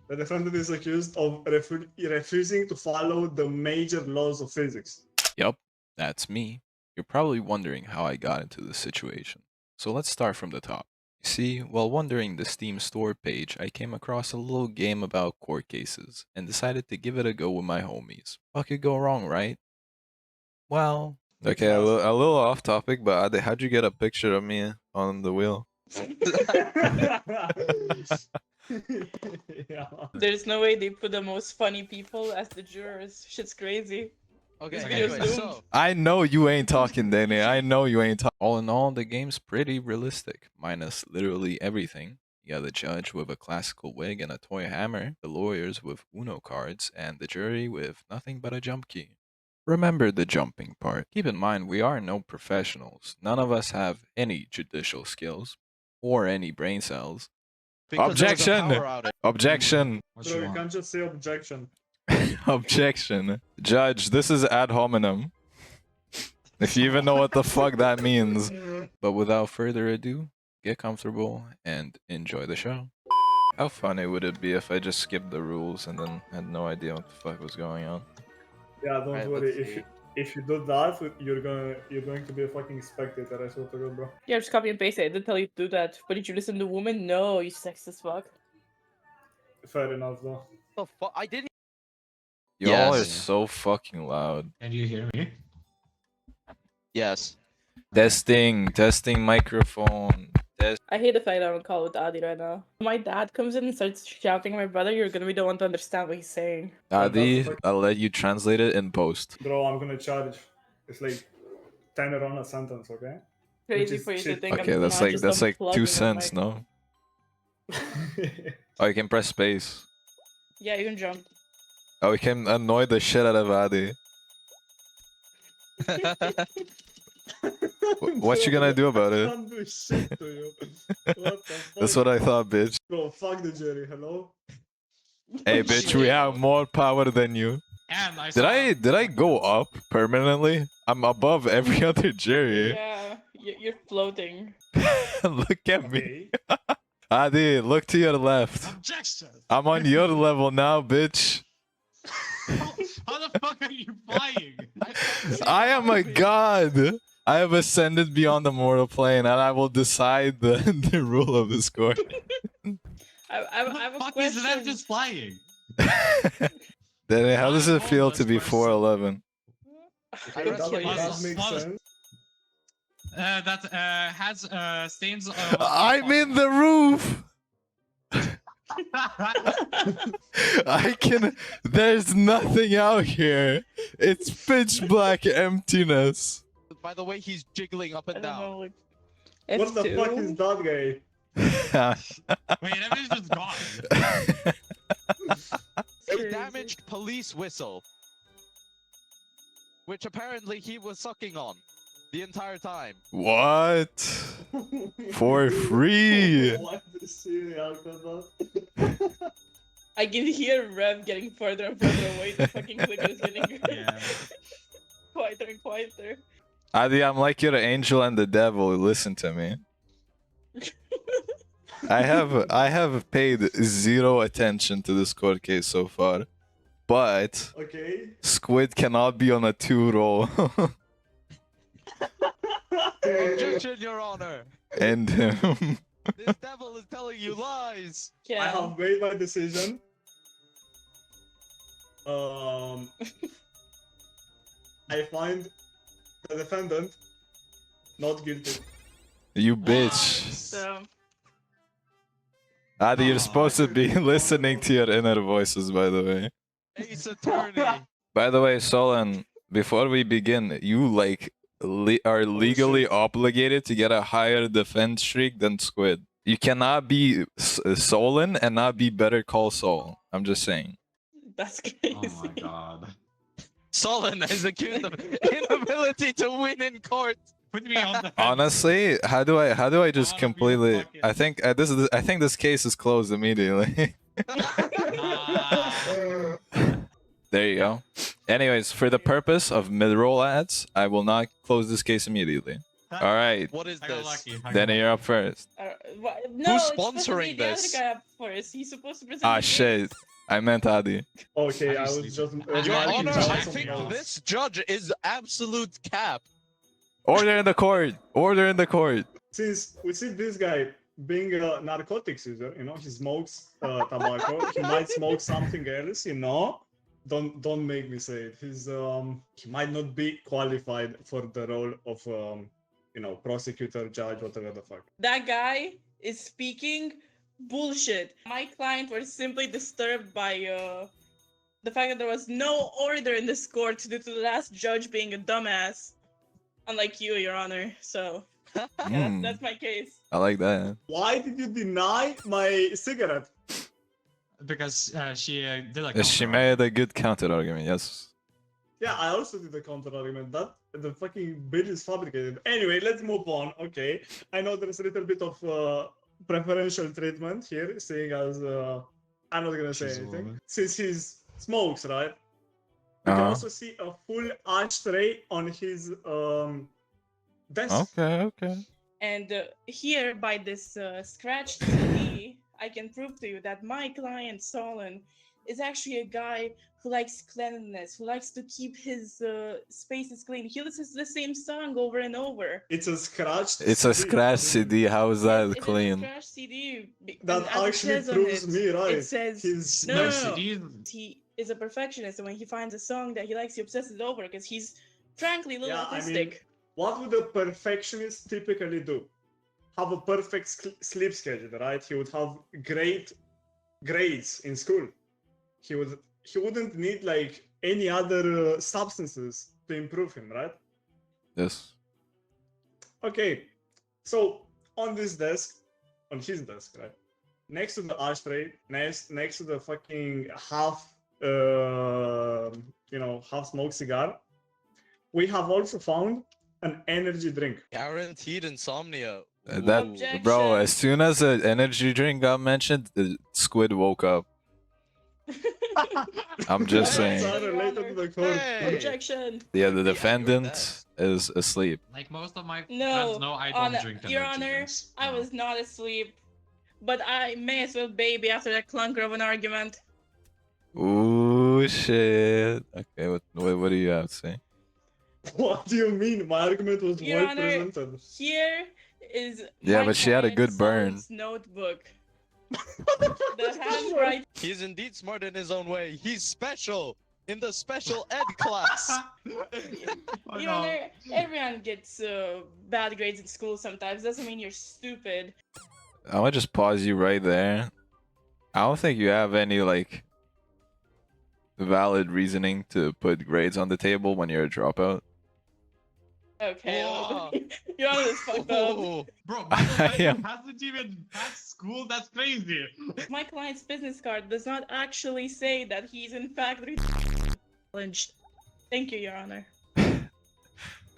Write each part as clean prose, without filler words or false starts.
The defendant is accused of refusing to follow the major laws of physics. Yup, that's me. You're probably wondering how I got into this situation. So let's start from the top. You see, while wandering the Steam store page, I came across a little game about court cases and decided to give it a go with my homies. What could go wrong, right? Well, okay, a little off topic, but Ade, how'd you get a picture of me on the wheel? Yeah. There's no way they put the most funny people as the jurors. Shit's crazy. Okay, This anyway, video's so I know you ain't talking, Danny. I know you ain't talking. All in all, the game's pretty realistic, minus literally everything. You got the judge with a classical wig and a toy hammer, the lawyers with Uno cards, and the jury with nothing but a jump key. Remember the jumping part. Keep in mind, we are no professionals. None of us have any judicial skills or any brain cells. because there was a Objection! power outage. Objection! What Bro, you you want? can't just say objection. Objection. Judge, this is ad hominem. If you even know what the fuck that means. But without further ado, get comfortable and enjoy the show. How funny would it be if I just skipped the rules and then had no idea what the fuck was going on? Yeah, don't Right, worry. let's see. If you do that, you're going to be a fucking spectator. I swear to God, bro. Yeah, just copy and paste it. I didn't tell you to do that. But did you listen to woman? No, you sexist fuck. Fair enough, though. The fuck? I didn't. Y'all are Yes. so fucking loud. Can you hear me? Yes. Testing microphone. I hate the fact I'm on call with Adi right now. My dad comes in and starts shouting at my brother, you're gonna be the one to understand what he's saying. Adi, I'll let you translate it in post. Bro, I'm gonna charge. It's like 10 around a sentence, okay? Crazy is for you to shit. think Okay, I'm that's not like just like unplugging 2 my cents, mic. no? Oh, you can press space. Yeah, you can jump. Oh, we can annoy the shit out of Adi. What you gonna do about I it? can't do shit to you. What the fuck? That's what I thought, bitch. Bro, fuck the jury, hello? Hey, bitch, we have more power than you. And I Did I go up permanently? I'm above every other jury. Yeah, you're floating. Look at me. Okay. Adi, look to your left. Objection! I'm on your level now, bitch. How the fuck are you flying? I am a god. I have ascended beyond the mortal plane, and I will decide the rule of this court. I How have the a fuck question. is that just flying? Danny, how does it feel to be Almost 4'11"? I Okay, rest that, my that case. makes sense. That has stains. I'm in the roof. I can. There's nothing out here. It's pitch black emptiness. By the way, he's jiggling up I and don't down. know. Like, What the F2? fuck is that guy? Wait, everything's just gone. A damaged police whistle, which apparently he was sucking on the entire time. What? For free? What the shit, Alcazar? I can hear Rev getting further and further away. The fucking clicker is getting Yeah. quieter and quieter. Adi, I'm like your angel and the devil. Listen to me. I have paid zero attention to this court case so far, but Okay. Squid cannot be on a 2 roll. Objection, Your Honor. And him. This devil is telling you lies. I Yeah. have made my decision. I find the defendant not guilty. You bitch. So, Adi, you're supposed to be listening to your inner voices, by the way. Ace attorney. By the way, Solon, before we begin, you like are legally shit. obligated to get a higher defense streak than Squid. You cannot be Solon and not be Better Call Saul. I'm just saying. that's crazy. Oh my god. Solon is accused of inability to win in court. Put me on the. Honestly, how do I just wanna be a completely? fucking- I think I think this case is closed immediately. There you go. Anyways, for the purpose of mid-roll ads, I will not close this case immediately. All right, What is I got this? lucky. I got Danny, you're lucky. up first. No, it's supposed to be sponsoring the other this? guy up first. He's supposed to present Ah, the shit. games. I meant Adi. Okay, I Obviously, was just Your Your marking Honor, down I some think notes. this judge is absolute cap. Order in the court. Order in the court. Since we see this guy being a narcotics user, he smokes tobacco. He might smoke something else, Don't make me say it. He might not be qualified for the role of prosecutor, judge, whatever the fuck. That guy is speaking bullshit. My client was simply disturbed by the fact that there was no order in this court due to the last judge being a dumbass. Unlike you, Your Honor. So, yeah, Mm, that's my case. I like that. Why did you deny my cigarette? Because she did a She counter made a good counter argument. Yes. Yeah, I also did a counter argument that the fucking bill is fabricated. Anyway, let's move on. Okay, I know there's a little bit of preferential treatment here, seeing as I'm not gonna say She's a anything. woman. Since he smokes, right? You can Uh-huh. also see a full ashtray on his desk. Okay. And here, by this scratched CD, I can prove to you that my client, Solon, is actually a guy who likes cleanliness, who likes to keep his spaces clean. He listens to the same song over and over. It's a scratched. It's a scratch CD. How is that It is a clean? scratch CD. That and as it actually says on proves it, me right. It says He's No, no, no. CD. he is a perfectionist, and when he finds a song that he likes, he obsesses over because he's frankly a little Yeah, I autistic. mean, what would a perfectionist typically do? Have a perfect sleep schedule, right? He would have great grades in school. He wouldn't need like any other substances to improve him, right? Yes. Okay, so on his desk, right, next to the ashtray, next to the fucking half smoked cigar, we have also found an energy drink. Guaranteed insomnia. That Objection. bro. As soon as the energy drink got mentioned, the squid woke up. I'm just Alright, saying. so It's Your unrelated Honor. to the court. Hey. Objection. Yeah, the Maybe I agree with defendant that. is asleep. Like most of my No, friends know, I don't drink Your energy Honor, drinks. I No. was not asleep, but I may as well baby after that clunker of an argument. Ooh shit. Okay, what do you have to say? What do you mean? My argument was Your well Honor, presented. here is Yeah, my but she had a client good burn. Solon's notebook. What the fuck The is that? handwriting. He's indeed smart in his own way. He's special in the special ed class. Oh, Your no. Honor, everyone gets bad grades in school sometimes. Doesn't mean you're stupid. I want to just pause you right there. I don't think you have any like valid reasoning to put grades on the table when you're a dropout. Okay. Whoa. Your Honor is fucked up. Oh, Bro, I Michael am- hasn't even passed school? That's crazy. My client's business card does not actually say that he's in fact challenged. Thank you, Your Honor.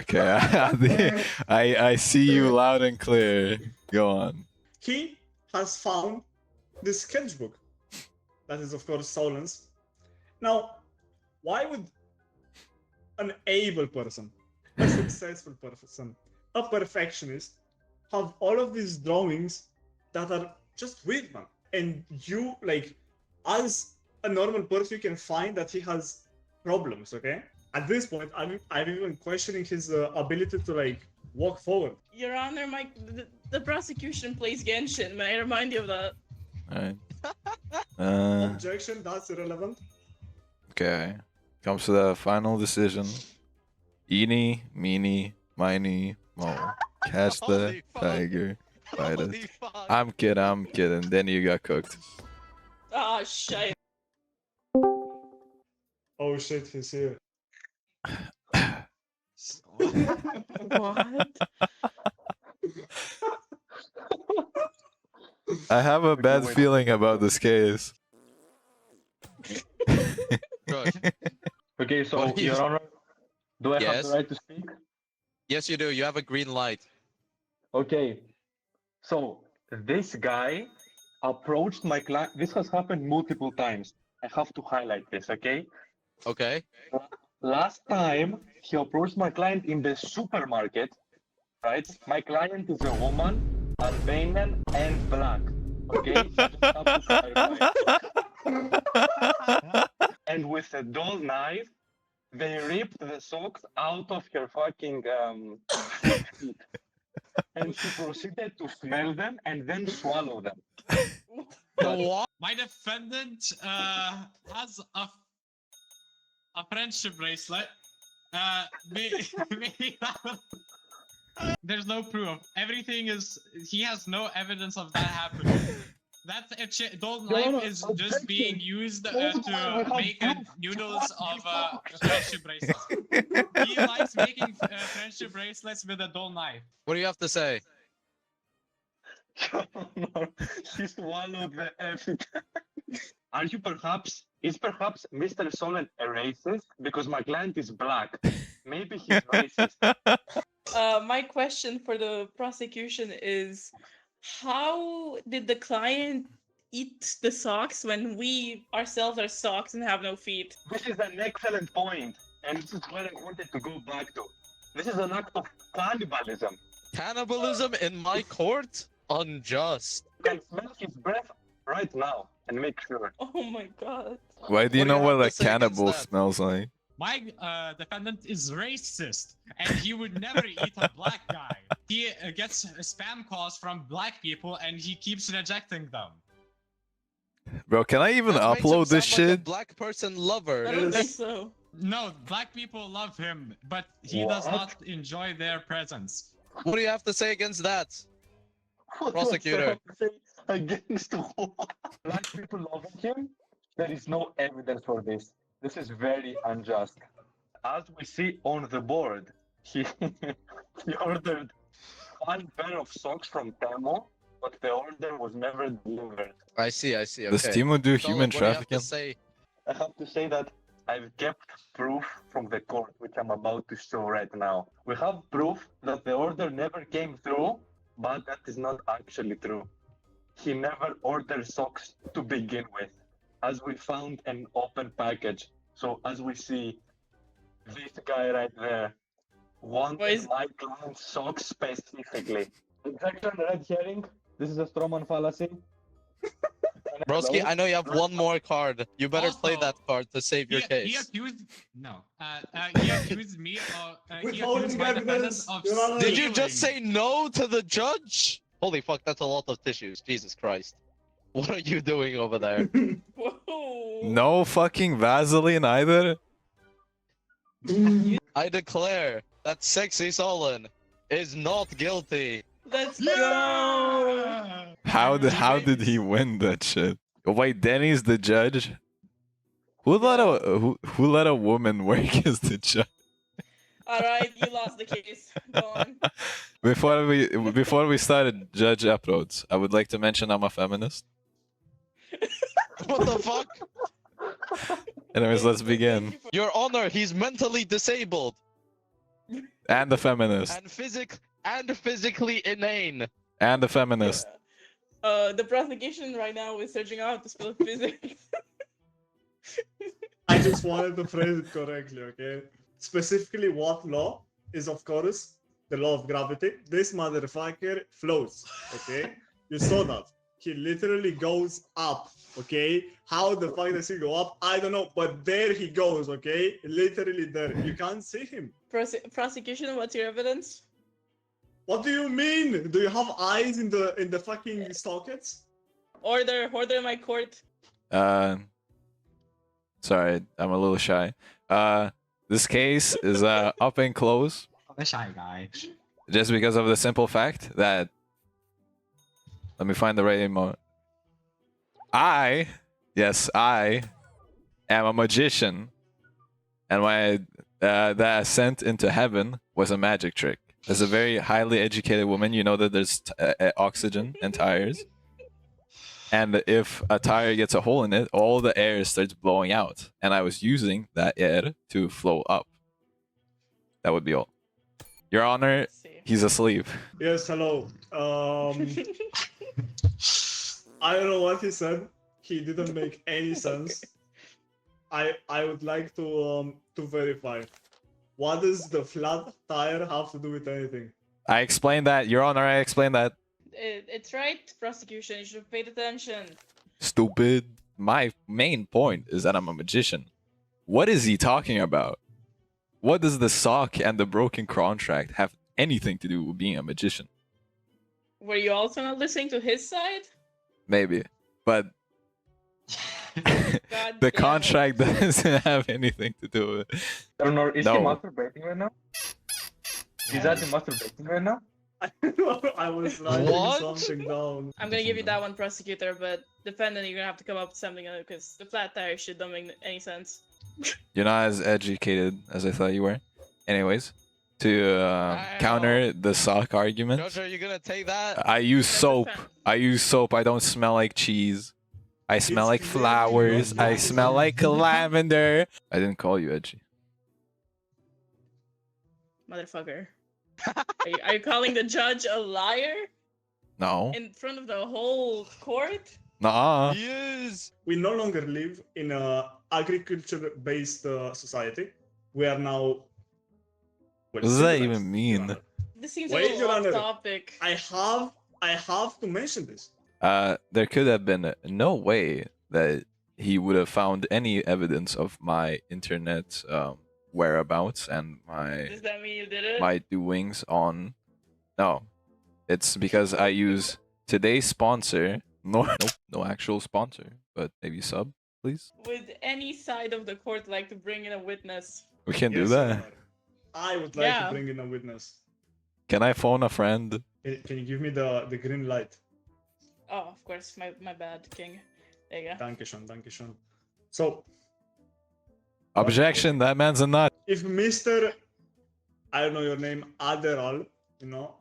Okay, I see you loud and clear. Go on. He has found this sketchbook. That is, of course, Solon's. Now, why would an able person, a successful person, a perfectionist, have all of these drawings that are just weird, man? And you, like, as a normal person, you can find that he has problems, okay? At this point, I'm even questioning his ability to, like, walk forward. Your Honor, the prosecution plays Genshin. May I remind you of that? Alright. Objection, that's irrelevant. Okay. Comes to the final decision. Eeny, meeny, miny, mo. Catch the Holy fuck. tiger. Bite holy it. fuck. I'm kidding. Then you got cooked. Ah, shit. Oh shit, he's here. What? I have a bad feeling about this case. Good. Okay, so What do you- Your Honor, do I have Yes? the right to speak? Yes, you do. You have a green light. Okay, so this guy approached my client. This has happened multiple times. I have to highlight this, okay? Okay. Last time he approached my client in the supermarket. right? My client is a woman, Albanian, and black. Okay, so just have to clarify. And with a dull knife, they ripped the socks out of her fucking feet. And she proceeded to smell them and then swallow them. The what? My defendant has a friendship bracelet. May- may- There's no proof. Everything is. He has no evidence of that happening. That's a dull knife is just being used to make noodles of friendship bracelets. He likes making friendship bracelets with a dull knife. What do you have to say? She swallowed the evidence. Is perhaps Mr. Solent a racist? Because my client is black. Maybe he's racist. My question for the prosecution is, how did the client eat the socks when we ourselves are socks and have no feet? This is an excellent point, and this is where I wanted to go back to. This is an act of cannibalism. Cannibalism in my court? Unjust. You can smell his breath right now and make sure. Oh my god. Why do you What do know you what have to a say against cannibal that? smells like? My defendant is racist, and he would never eat a black guy. He gets spam calls from black people, and he keeps rejecting them. Bro, can I even That makes him upload this sound like a shit? black person lover. I don't think so. No, black people love him, but he does What? not enjoy their presence. What do you have to say against that? What Prosecutor. was I against what? Black people loving him? There is no evidence for this. This is very unjust. As we see on the board, he ordered one pair of socks from Temo, but the order was never delivered. I see, okay. Does Timo do Solid, human what do you have trafficking? to say? I have to say that I've kept proof from the court, which I'm about to show right now. We have proof that the order never came through, but that is not actually true. He never ordered socks to begin with, as we found an open package. So as we see, this guy right there wanted Why is- my client's socks specifically. Objection, red herring. This is a strawman fallacy. Broski, I know you have one more card. You better play Also, that card to save your He case. accused he accused me of he Withholding accused my defendant evidence, of Your Honor. Did you just stealing. say no to the judge? Holy fuck, that's a lot of tissues. Jesus Christ. What are you doing over there? Whoa. No fucking Vaseline either? I declare that Sexy Solon is not guilty. Let's go. Yeah! How did he win that shit? Wait, Danny's the judge? Who let a woman work as the judge? Alright, you lost the case. Go on. Before we started, Judge Aprodes, I would like to mention I'm a feminist. What the fuck? Anyways, let's Thank you begin. for- Your Honor, he's mentally disabled And a feminist. and physically inane. And a feminist. The prosecution right now is searching out to spell physics. I just wanted to phrase it correctly, okay? Specifically, what law is, of course, the law of gravity. This motherfucker floats, okay? You saw that. He literally goes up, okay? How the fuck does he go up? I don't know, but there he goes, okay? Literally there. You can't see him. Prosecution, what's your evidence? What do you mean? Do you have eyes in the fucking sockets? Order in my court. Sorry, I'm a little shy. This case is up and close The shy guy. just because of the simple fact that. Let me find the right emote. I am a magician, and my the ascent into heaven was a magic trick. As a very highly educated woman, you know that there's oxygen in tires, and if a tire gets a hole in it, all the air starts blowing out, and I was using that air to flow up. That would be all. Your Honor, Let's see. he's asleep. Yes, hello. I don't know what he said. He didn't make any sense. I would like to verify. What does the flat tire have to do with anything? I explained that. Your Honor, I explained that. It's right, prosecution. You should have paid attention. Stupid. My main point is that I'm a magician. What is he talking about? What does the sock and the broken contract have anything to do with being a magician? Were you also not listening to his side? Maybe. But God the damn it. contract doesn't have anything to do with it. Eleanor, is he No. masturbating right now? Is that masturbating right now? I was writing What? something down. I'm gonna give you that one, prosecutor, but defendant, you're gonna have to come up with something other because the flat tire shit don't make any sense. You're not as educated as I thought you were. Anyways, to counter the sock argument, Judge, are you gonna take that? I use soap. I use soap. I don't smell like cheese. I smell like flowers. I smell like lavender. I didn't call you edgy. Motherfucker. Are you calling the judge a liar No. in front of the whole court? Nuh-uh. Yes. We no longer live in a agriculture-based society. We are now. Well, What does that civilized, even Your mean? Honor. This seems Wait, a little Your off Honor. topic. I have to mention this. There could have been no way that he would have found any evidence of my internet whereabouts and Does that mean you did it? my doings on. No, it's because I use today's sponsor. No actual sponsor, but maybe sub, please. Would any side of the court like to bring in a witness? We can do Yes, Your that. Honor. I would like Yeah. to bring in a witness. Can I phone a friend? Can you give me the green light? Oh, of course, my bad, King. There you go. Dankeschön. So, Objection. That man's a nut. if Mr. I don't know your name, Adderall, you know,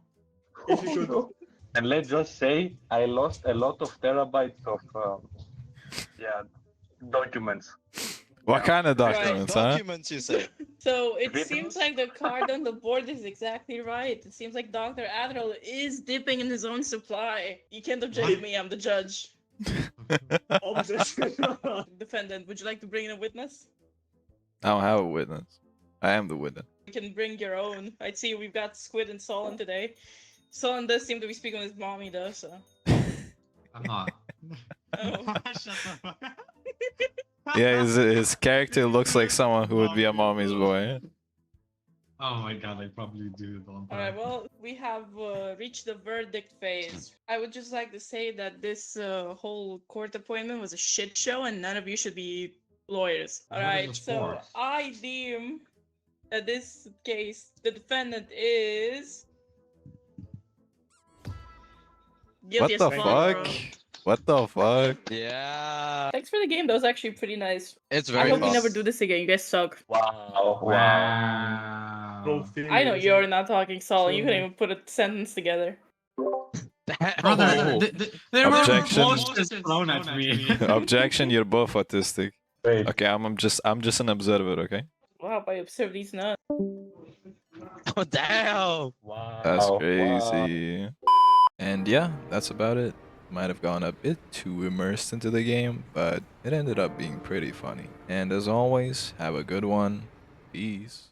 if you could. No. And let's just say I lost a lot of terabytes of documents. What kind of Right. documents, huh? Documents, you say? So it Videos? seems like the card on the board is exactly right. It seems like Dr. Adderall is dipping in his own supply. You can't object What? me, I'm the judge. Objection. Defendant, would you like to bring in a witness? I don't have a witness. I am the witness. You can bring your own. I see we've got Squid and Solon today. Solon does seem to be speaking with his mommy though, so. I'm not. Oh. Shut the fuck up. Yeah, his character looks like someone who would be a mommy's boy. Oh my god, I probably do. Don't I? Alright, well, we have reached the verdict phase. I would just like to say that this whole court appointment was a shit show and none of you should be lawyers. What is Alright, this so for? I deem that this case, the defendant is... What guilty the as fuck, fuck? bro. What the fuck? Yeah. Thanks for the game, that was actually pretty nice. It's I very hope fun. we never do this again, you guys suck. Wow. Wow. Bro, I know you're not talking Solon, you Sure. couldn't even put a sentence together. Brother, Oh. there were Objection. bullshit thrown at me. Objection, you're both autistic. Wait. Okay, I'm just an observer, okay? Wow, by absurdity's not. Oh, damn. Wow. That's Wow. crazy. And yeah, that's about it. Might have gone a bit too immersed into the game, but it ended up being pretty funny. And as always, have a good one. Peace.